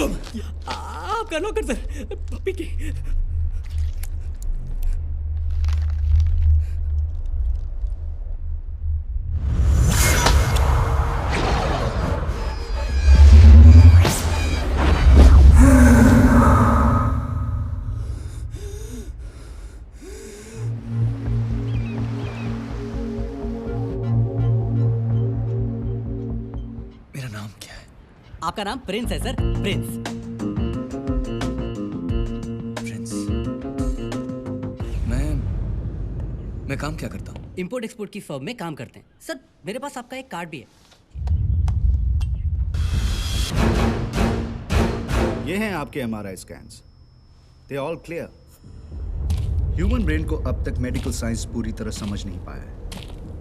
तुम? आपका नौकर सर, पप्पी की। मेरा नाम क्या है? आपका नाम प्रिंस है सर, प्रिंस। मैं काम क्या करता हूँ? इंपोर्ट एक्सपोर्ट की फर्म में काम करते हैं सर। मेरे पास आपका एक कार्ड भी है। ये हैं आपके MRI scans. They all clear. Human brain को अब तक मेडिकल साइंस पूरी तरह समझ नहीं पाया है।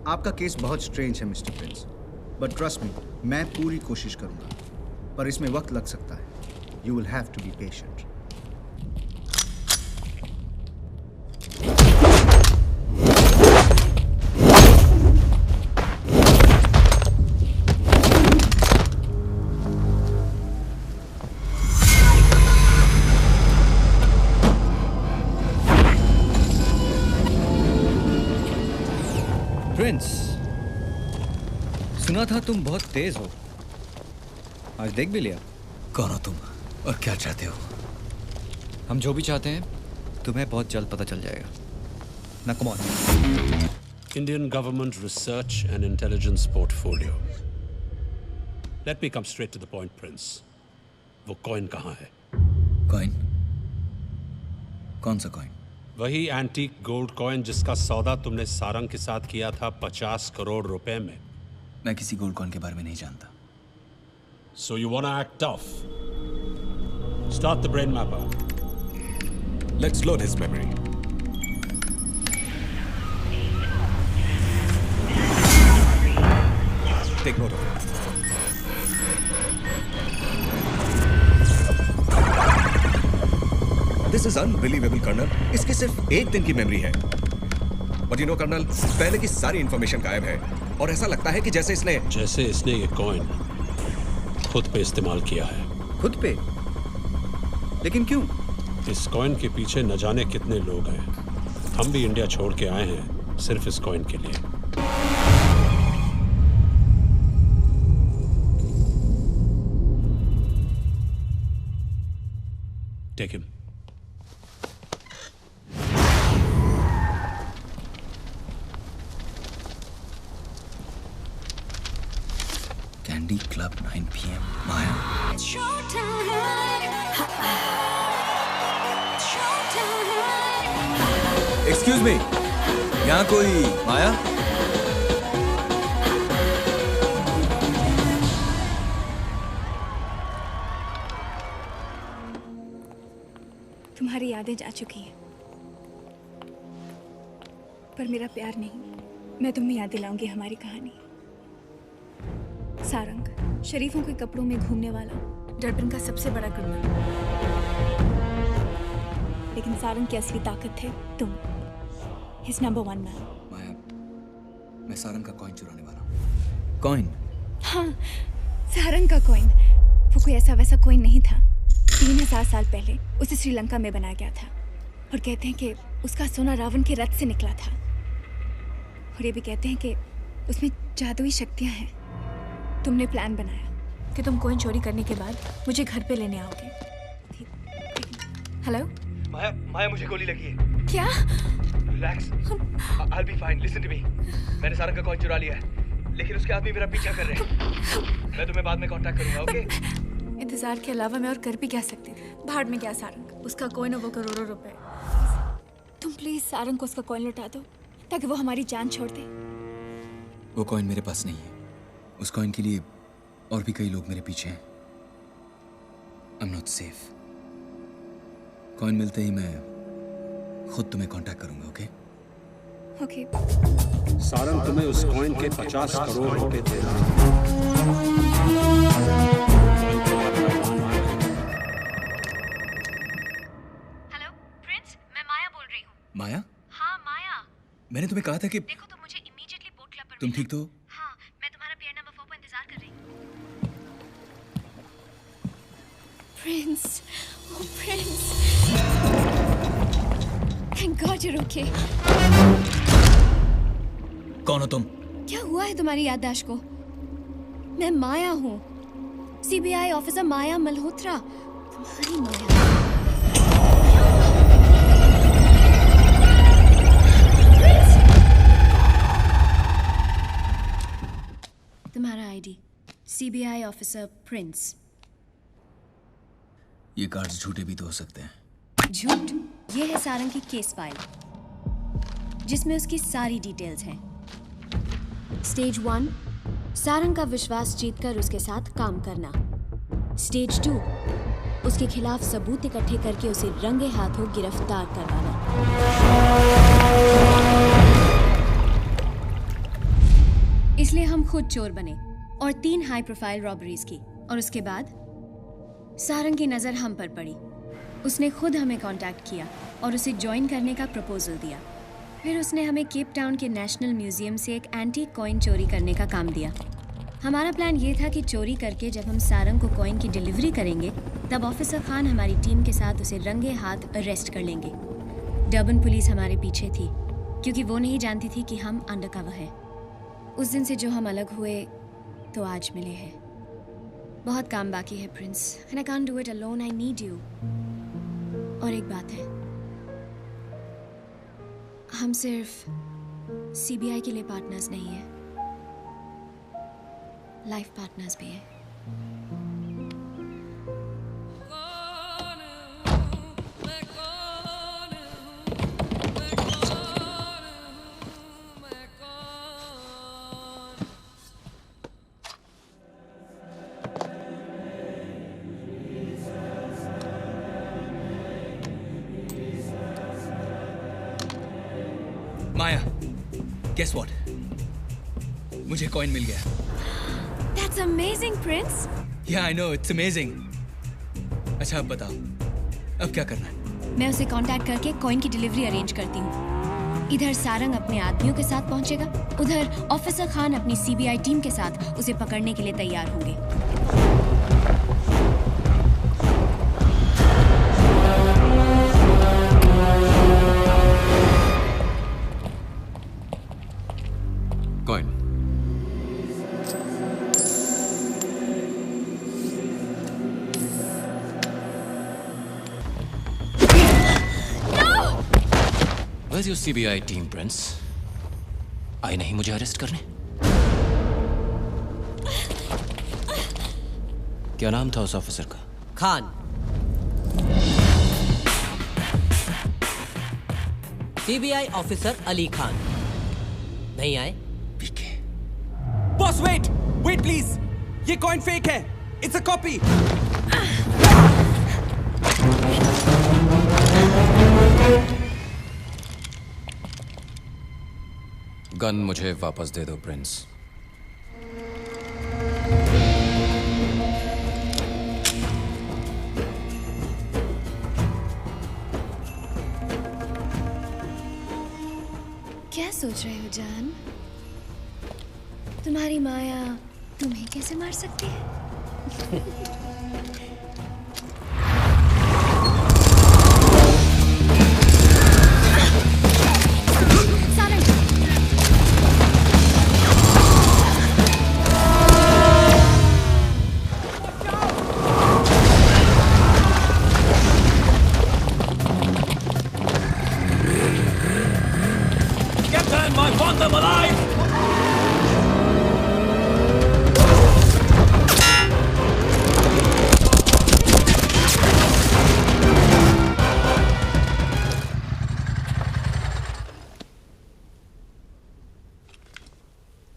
आपका केस बहुत स्ट्रेंज है mister Prince, but trust me, मैं पूरी कोशिश करूंगा, पर इसमें वक्त लग सकता है। You will have to be patient. Prince, सुना था तुम बहुत तेज हो। आज देख भी लिया। कौन हो तुम और क्या चाहते हो? हम जो भी चाहते हैं तुम्हें बहुत जल्द पता चल जाएगा। ना come on. Indian government research and intelligence portfolio. Let me come straight to the point, Prince. वो कॉइन कहाँ है? कॉइन? कौन सा कॉइन? वही एंटीक गोल्ड कॉइन जिसका सौदा तुमने सारंग के साथ किया था 50 करोड़ रुपए में। मैं किसी गोल्ड कॉइन के बारे में नहीं जानता। So you wanna act tough? Start the brain mapper. Let's load his memory. Take note of it. This is unbelievable, colonel. इसकी सिर्फ एक दिन की मेमोरी है। But you know, कर्नल, पहले की सारी इंफॉर्मेशन गायब है और ऐसा लगता है कि जैसे इसने ये कॉइन खुद पे इस्तेमाल किया है। खुद पे? लेकिन क्यों? इस कॉइन के पीछे न जाने कितने लोग हैं। हम भी इंडिया छोड़ के आए हैं सिर्फ इस कॉइन के लिए। Take him. Candy club 9 PM। माया। एक्सक्यूज मी, यहाँ कोई माया? तुम्हारी यादें जा चुकी हैं, पर मेरा प्यार नहीं। मैं तुम्हें याद दिलाऊंगी हमारी कहानी। सारंग, शरीफों के कपड़ों में घूमने वाला डरबन का सबसे बड़ा क्रिमिनल। लेकिन सारंग की असली ताकत थे तुम, हिज नंबर 1 मैन। माया, मैं सारंग का कॉइन चुराने वाला हूँ। कॉइन? हाँ, सारंग का कॉइन। वो कोई ऐसा वैसा कॉइन नहीं था। 3000 साल पहले उसे श्रीलंका में बनाया गया था और कहते हैं कि उसका सोना रावण के रथ से निकला था। और ये भी कहते हैं कि उसमें जादुई शक्तियां हैं। तुमने प्लान बनाया कि तुम कॉइन चोरी करने के बाद मुझे घर पे लेने आओगे। हेलो माया, मुझे गोली लगी है। क्या? Relax, I'll be fine. Listen to me. मैंने सारंग का कॉइन चुरा लिया है, लेकिन उसके आदमी मेरा पीछा कर रहे हैं। मैं तुम्हें बाद में कांटेक्ट करूंगा, ओके? इंतजार के अलावा मैं और कर भी क्या सकती थी? भाड़ में क्या सारंग, उसका कॉइन और वो करोड़ों रुपए। तुम प्लीज सारंग को उसका कॉइन लौटा दो ताकि वो हमारी जान छोड़ दे। वो कॉइन मेरे पास नहीं है। उस कॉइन के लिए और भी कई लोग मेरे पीछे हैं। I am not safe. Coin मिलते ही मैं खुद तुम्हें कांटेक्ट करूंगा, ओके? ओके। सारंग तुम्हें उस कॉइन के 50 करोड़ रुपए देगा। हेलो प्रिंस, मैं माया बोल रही हूँ। माया? हाँ माया। मैंने तुम्हें कहा था कि देखो तुम मुझे इमीडिएटली बोट क्लब पर तुम मिलना। ठीक तो? हाँ, मैं तुम्हारा पियर नंबर 4 पर इंतजार कर रही हूँ। Prince. Oh, Prince. Thank God you're okay. कौन हो तुम? क्या हुआ है तुम्हारी याददाश्त को? मैं माया हूँ, सीबीआई ऑफिसर माया मल्होत्रा। तुम्हारी माया। तुम्हारा आईडी, सीबीआई ऑफिसर प्रिंस। ये कार्ड्स झूठे भी तो हो सकते हैं। झूठ? ये है सारंग की केस फाइल, जिसमें उसकी सारी डिटेल्स हैं। स्टेज 1, सारंग का विश्वास जीतकर उसके साथ काम करना। स्टेज 2, उसके खिलाफ सबूत इकट्ठे करके उसे रंगे हाथों गिरफ्तार करवाना। इसलिए हम खुद चोर बने और 3 हाई प्रोफाइल रॉबरीज की। और उसके बाद सारंग की नज़र हम पर पड़ी। उसने खुद हमें कांटेक्ट किया और उसे ज्वाइन करने का प्रपोजल दिया। फिर उसने हमें केप टाउन के नेशनल म्यूजियम से एक एंटीक कॉइन चोरी करने का काम दिया। हमारा प्लान ये था कि चोरी करके जब हम सारंग को कॉइन की डिलीवरी करेंगे, तब ऑफिसर खान हमारी टीम के साथ उसे रंगे हाथ अरेस्ट कर लेंगे। डर्बन पुलिस हमारे पीछे थी, क्योंकि वो नहीं जानती थी कि हम अंडरकवर हैं। उस दिन से जो हम अलग हुए, तो आज मिले हैं। बहुत काम बाकी है Prince, and I can't do it alone, I need you. और एक बात है, हम सिर्फ सीबीआई के लिए पार्टनर्स नहीं हैं, लाइफ पार्टनर्स भी हैं। माया, guess what? मुझे कॉइन मिल गया। That's amazing, Prince. Yeah, I know, it's amazing. अच्छा, अब बताओ, अब क्या करना है? मैं उसे कांटेक्ट करके कॉइन की डिलीवरी अरेंज करती हूँ। इधर सारंग अपने आदमियों के साथ पहुंचेगा, उधर ऑफिसर खान अपनी सीबीआई टीम के साथ उसे पकड़ने के लिए तैयार होंगे। Coin. Where's your CBI team, Prince? आई नहीं मुझे अरेस्ट करने? क्या नाम था उस ऑफिसर का? खान। CBI officer Ali Khan. नहीं आए? पीके। बॉस वेट प्लीज, ये कॉइन फेक है, इट्स अ कॉपी। गन मुझे वापस दे दो प्रिंस। क्या सोच रहे हो जान? तुम्हारी माया तुम्हें कैसे मार सकती है?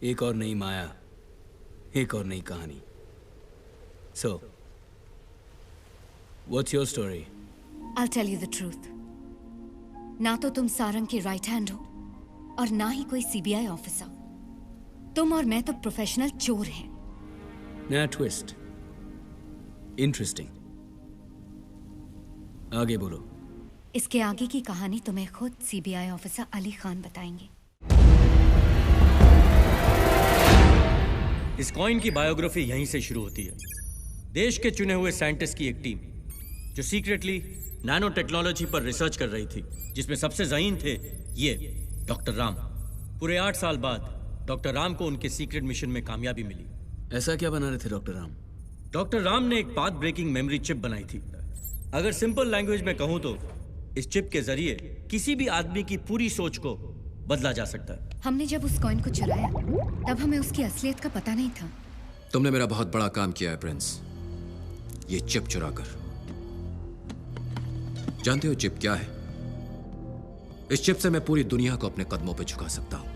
एक और नई माया, एक और नई कहानी। So, what's your story? I'll tell you the truth. ना तो तुम सारंग के राइट हैंड हो और ना ही कोई सीबीआई ऑफिसर। तुम और मैं तो प्रोफेशनल चोर हैं। नया ट्विस्ट, इंटरेस्टिंग। आगे बोलो। इसके आगे की कहानी तुम्हें खुद सीबीआई ऑफिसर अली खान बताएंगे। इस कॉइन की बायोग्राफी यहीं से शुरू होती है। देश के चुने हुए साइंटिस्ट की एक टीम जो सीक्रेटली नैनो टेक्नोलॉजी पर रिसर्च कर रही थी, जिसमें सबसे ज़हीन थे ये डॉक्टर राम। पूरे 8 साल बाद डॉक्टर राम को उनके सीक्रेट मिशन में कामयाबी मिली। ऐसा क्या बना रहे थे डॉक्टर राम? डॉक्टर राम ने एक पाथ ब्रेकिंग मेमोरी चिप बनाई थी। अगर सिंपल लैंग्वेज में कहूं तो इस चिप के जरिए किसी भी आदमी की पूरी सोच को बदला जा सकता है। हमने जब उस कॉइन को चुराया तब हमें उसकी असलियत का पता नहीं था। तुमने मेरा बहुत बड़ा काम किया है प्रिंस, ये चिप चुराकर। जानते हो चिप क्या है? इस चिप से मैं पूरी दुनिया को अपने कदमों पे झुका सकता हूं।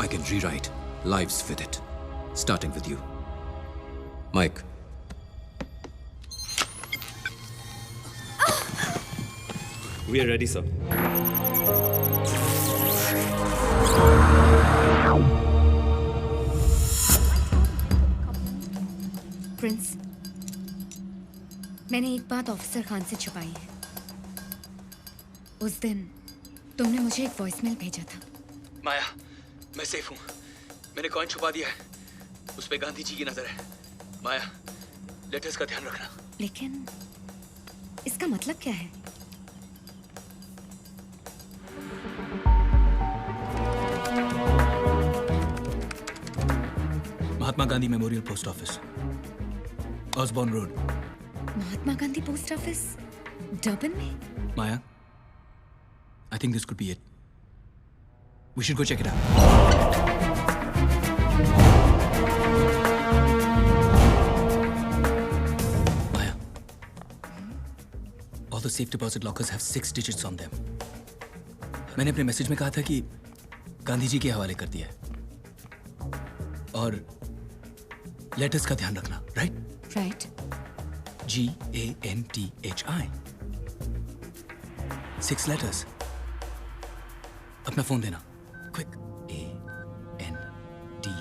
I can rewrite lives with it, starting with you, Mike. We are ready, sir. Prince, मैंने एक बात ऑफिसर खान से छुपाई है। उस दिन तुमने मुझे एक वॉइसमेल भेजा था। माया, मैं सेफ हूं। मैंने कॉइन छुपा दिया है, उस पे गांधी जी की नजर है। माया, लेटर्स का ध्यान रखना। लेकिन इसका मतलब क्या है? Mahatma Gandhi memorial post office, Osborne road. Mahatma Gandhi post office, Durban में? Maya, I think this could be it. We should go check it out. Maya, all the safe deposit lockers have 6 digits on them. मैंने अपने मैसेज में कहा था कि गांधी जी के हवाले कर दिया है। और लेटर्स का ध्यान रखना, राइट? राइट। GANTHI, 6 letters. अपना फोन देना, quick. ANTHI।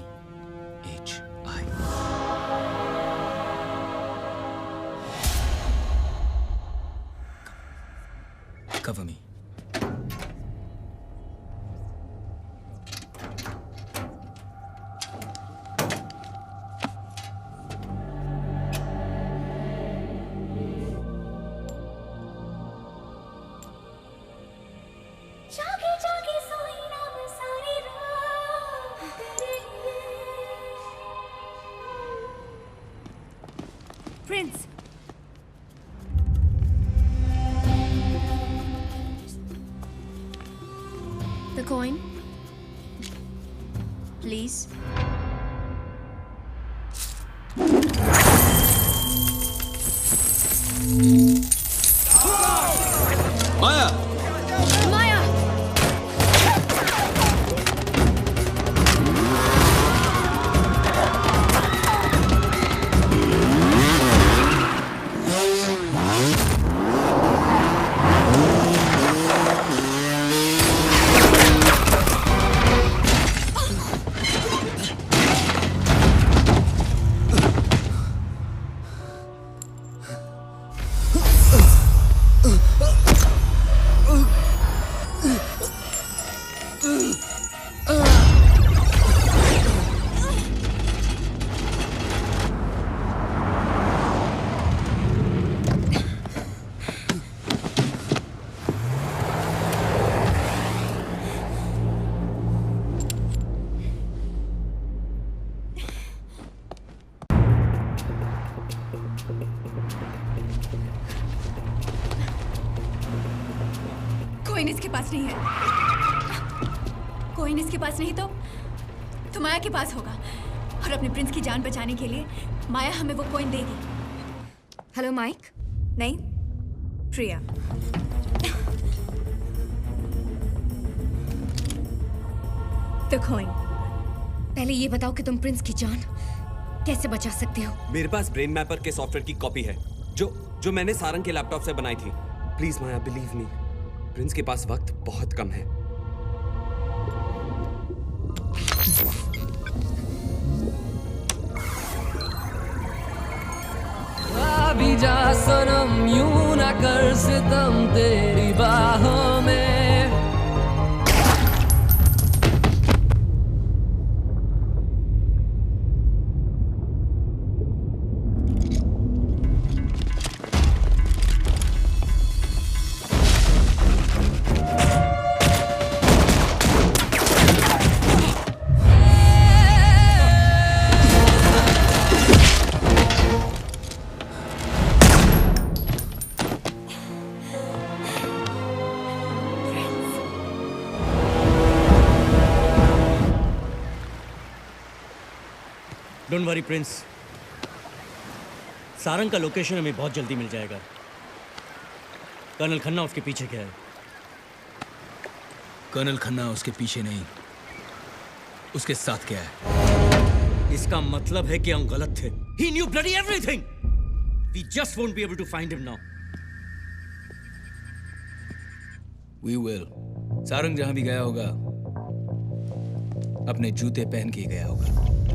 Cover me. Prince. The coin, please. Maya! Maya! Coin इसके पास नहीं है। कोइन इसके पास नहीं तो माया के पास होगा। और अपने प्रिंस की जान बचाने के लिए माया हमें वो कोइन देगी। Hello Mike. नहीं, प्रिया। The coin. पहले ये बताओ कि तुम प्रिंस की जान कैसे बचा सकते हो? मेरे पास ब्रेन मैपर के सॉफ्टवेयर की कॉपी है जो मैंने सारंग के लैपटॉप से बनाई थी। Please Maya, believe me, Prince के पास वक्त बहुत कम है। अभी जा सनम, यूं ना कर सितम तेरी बाहों में। डोंट वरी प्रिंस, सारंग का लोकेशन हमें बहुत जल्दी मिल जाएगा। कर्नल खन्ना उसके पीछे क्या है? कर्नल खन्ना उसके पीछे नहीं, उसके साथ क्या है? इसका मतलब है कि हम गलत थे। He knew bloody everything. We just won't be able to find him now. We will. Sarang जहां भी गया होगा अपने जूते पहन के ही गया होगा।